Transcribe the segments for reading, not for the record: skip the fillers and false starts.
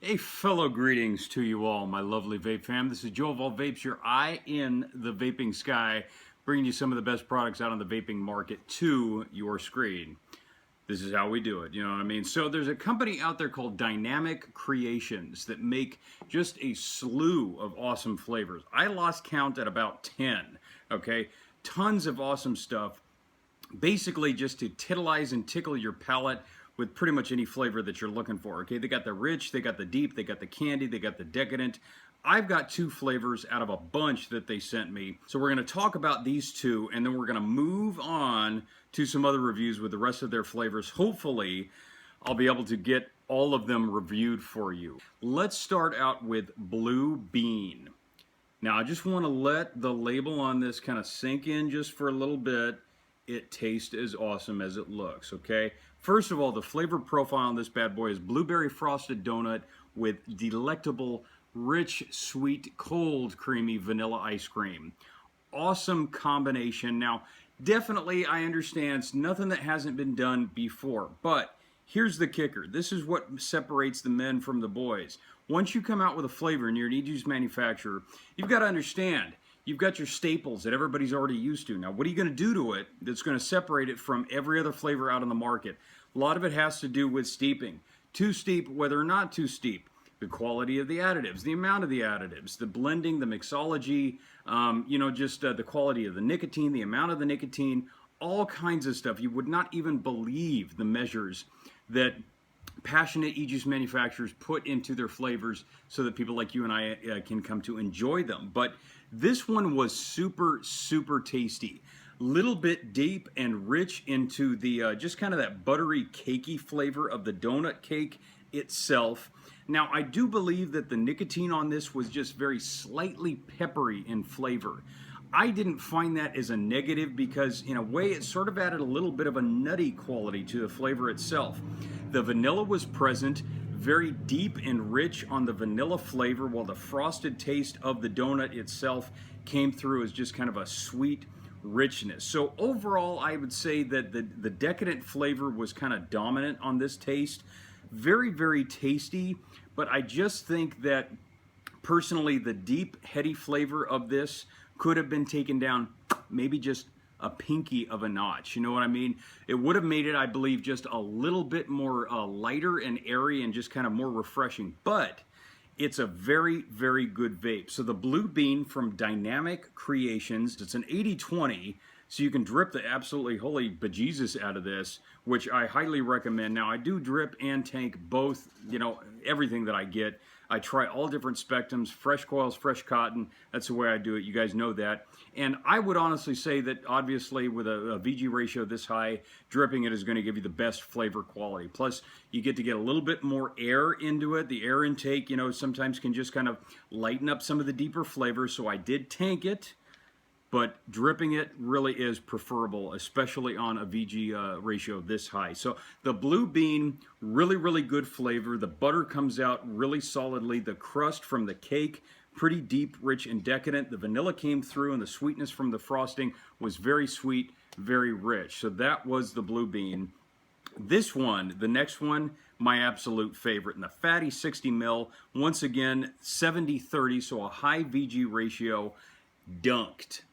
Hey, fellow greetings to you all, my lovely vape fam. This is Joe of All Vapes, your eye in the vaping sky, bringing you some of the best products out on the vaping market to your screen. This is how we do it, you know what I mean? So there's a company out there called Dynamic Creations that make just a slew of awesome flavors. I lost count at about 10, okay? Tons of awesome stuff, basically just to titilize and tickle your palate with pretty much any flavor that you're looking for. Okay, they got the rich, they got the deep, they got the candy, they got the decadent. I've got two flavors out of a bunch that they sent me. So we're going to talk about these two, and then we're going to move on to some other reviews with the rest of their flavors. Hopefully, I'll be able to get all of them reviewed for you. Let's start out with Blu Bean. Now, I just want to let the label on this kind of sink in just for a little bit. It tastes as awesome as it looks, okay? First of all, the flavor profile on this bad boy is blueberry frosted donut with delectable, rich, sweet, cold, creamy vanilla ice cream. Awesome combination. Now, definitely, I understand it's nothing that hasn't been done before, but here's the kicker. This is what separates the men from the boys. Once you come out with a flavor and you're an e-juice manufacturer, you've got to understand, you've got your staples that everybody's already used to. Now, what are you going to do to it that's going to separate it from every other flavor out on the market? A lot of it has to do with steeping. Too steep, whether or not too steep. The quality of the additives, the amount of the additives, the blending, the mixology, the quality of the nicotine, the amount of the nicotine, all kinds of stuff. You would not even believe the measures that passionate e-juice manufacturers put into their flavors so that people like you and I can come to enjoy them. But this one was super, super tasty. Little bit deep and rich into the just kind of that buttery, cakey flavor of the donut cake itself. Now, I do believe that the nicotine on this was just very slightly peppery in flavor. I didn't find that as a negative because, in a way, it sort of added a little bit of a nutty quality to the flavor itself. The vanilla was present, very deep and rich on the vanilla flavor, while the frosted taste of the donut itself came through as just kind of a sweet richness. So overall, I would say that the decadent flavor was kind of dominant on this taste. Very, very tasty, but I just think that personally the deep, heady flavor of this could have been taken down maybe just a pinky of a notch. You know what I mean? It would have made it, I believe, just a little bit more lighter and airy and just kind of more refreshing. But it's a very, very good vape. So the Blu Bean from Dynamic Creations, it's an 80-20, so you can drip the absolutely holy bejesus out of this, which I highly recommend. Now, I do drip and tank both, everything that I get. I try all different spectrums, fresh coils, fresh cotton. That's the way I do it. You guys know that. And I would honestly say that, obviously, with a VG ratio this high, dripping it is going to give you the best flavor quality. Plus, you get to get a little bit more air into it. The air intake, sometimes can just kind of lighten up some of the deeper flavors. So I did tank it, but dripping it really is preferable, especially on a VG ratio this high. So the Blu Bean, really, really good flavor. The butter comes out really solidly. The crust from the cake, pretty deep, rich, and decadent. The vanilla came through, and the sweetness from the frosting was very sweet, very rich. So that was the Blu Bean. This one, the next one, my absolute favorite. And the fatty 60 mil, once again, 70-30, so a high VG ratio, Dunk'd.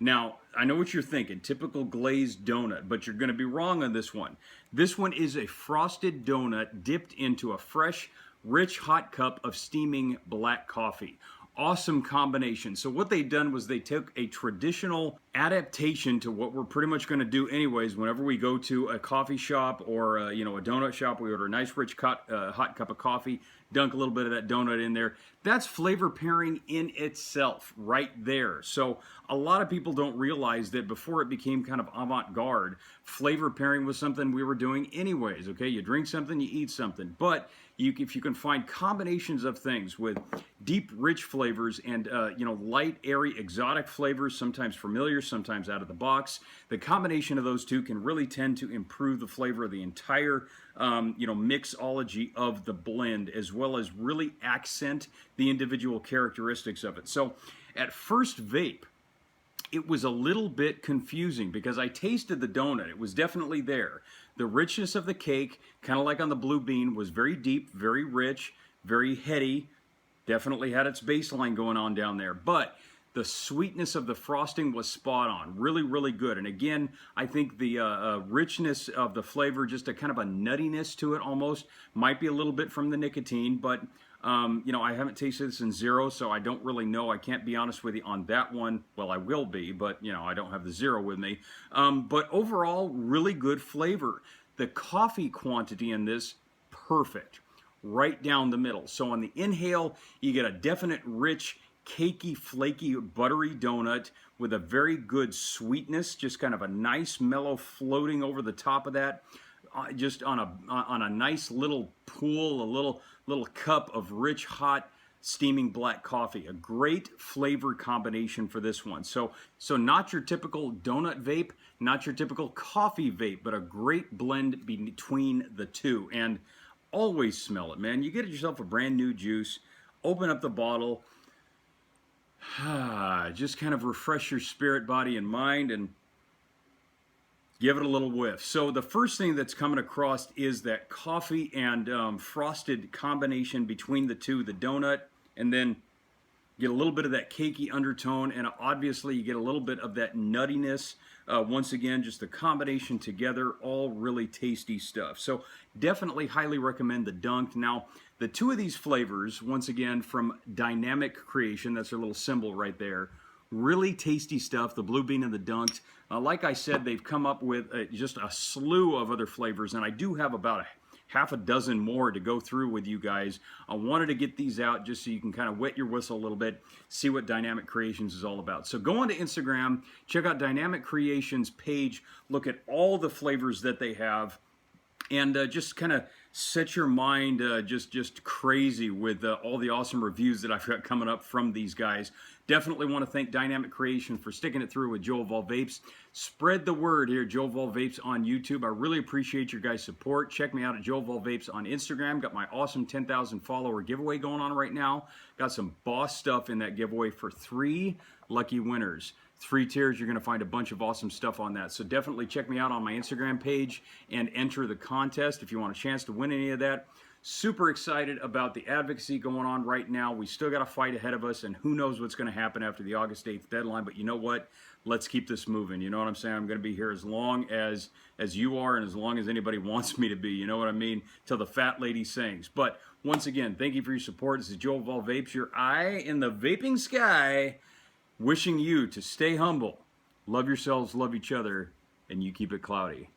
Now, I know what you're thinking, typical glazed donut, but you're going to be wrong on this one. This one is a frosted donut dipped into a fresh, rich, hot cup of steaming black coffee. Awesome combination. So what they've done was they took a traditional adaptation to what we're pretty much going to do anyways whenever we go to a coffee shop or a donut shop. We order a nice rich hot cup of coffee, dunk a little bit of that donut in there. That's flavor pairing in itself right there. So a lot of people don't realize that before it became kind of avant-garde, flavor pairing was something we were doing anyways. Okay, you drink something, you eat something, but if you can find combinations of things with deep, rich flavors and light, airy, exotic flavors, sometimes familiar, sometimes out of the box, the combination of those two can really tend to improve the flavor of the entire mixology of the blend, as well as really accent the individual characteristics of it. So at first vape, it was a little bit confusing because I tasted the donut. It was definitely there. The richness of the cake, kind of like on the Blu Bean, was very deep, very rich, very heady, definitely had its baseline going on down there, but the sweetness of the frosting was spot on. Really, really good. And again, I think the richness of the flavor, just a kind of a nuttiness to it almost, might be a little bit from the nicotine, but you know, I haven't tasted this in zero, so I don't really know. I can't be honest with you on that one. Well, I will be, but you know, I don't have the zero with me. But overall, really good flavor. The coffee quantity in this, perfect. Right down the middle. So on the inhale, you get a definite rich, cakey, flaky, buttery donut with a very good sweetness, just kind of a nice mellow floating over the top of that, just on a nice little pool, a little cup of rich, hot, steaming black coffee. A great flavor combination for this one. So not your typical donut vape, not your typical coffee vape, but a great blend between the two. And always smell it, man. You get yourself a brand new juice, open up the bottle, just kind of refresh your spirit, body, and mind, and give it a little whiff. So the first thing that's coming across is that coffee and frosted combination between the two, the donut, and then get a little bit of that cakey undertone, and obviously you get a little bit of that nuttiness. Once again, just the combination together, all really tasty stuff. So definitely highly recommend the Dunk'd. Now, the two of these flavors, once again, from Dynamic Creation, that's their little symbol right there, really tasty stuff, the Blu Bean and the Dunk'd. Like I said, they've come up with just a slew of other flavors, and I do have about half a dozen more to go through with you guys. I wanted to get these out just so you can kind of wet your whistle a little bit, see what Dynamic Creations is all about. So go on to Instagram, check out Dynamic Creations page, look at all the flavors that they have, and just kind of set your mind just crazy with all the awesome reviews that I've got coming up from these guys. Definitely want to thank Dynamic Creation for sticking it through with Joe of All Vapes. Spread the word here, Joe of All Vapes on YouTube. I really appreciate your guys' support. Check me out at Joe of All Vapes on Instagram. Got my awesome 10,000 follower giveaway going on right now. Got some boss stuff in that giveaway for 3 lucky winners. 3 tiers, you're going to find a bunch of awesome stuff on that. So definitely check me out on my Instagram page and enter the contest if you want a chance to win any of that. Super excited about the advocacy going on right now. We still got a fight ahead of us, and who knows what's going to happen after the August 8th deadline. But you know what? Let's keep this moving. You know what I'm saying? I'm going to be here as long as you are and as long as anybody wants me to be. You know what I mean? Till the fat lady sings. But once again, thank you for your support. This is Joe of All Vapes, your eye in the vaping sky, wishing you to stay humble, love yourselves, love each other, and you keep it cloudy.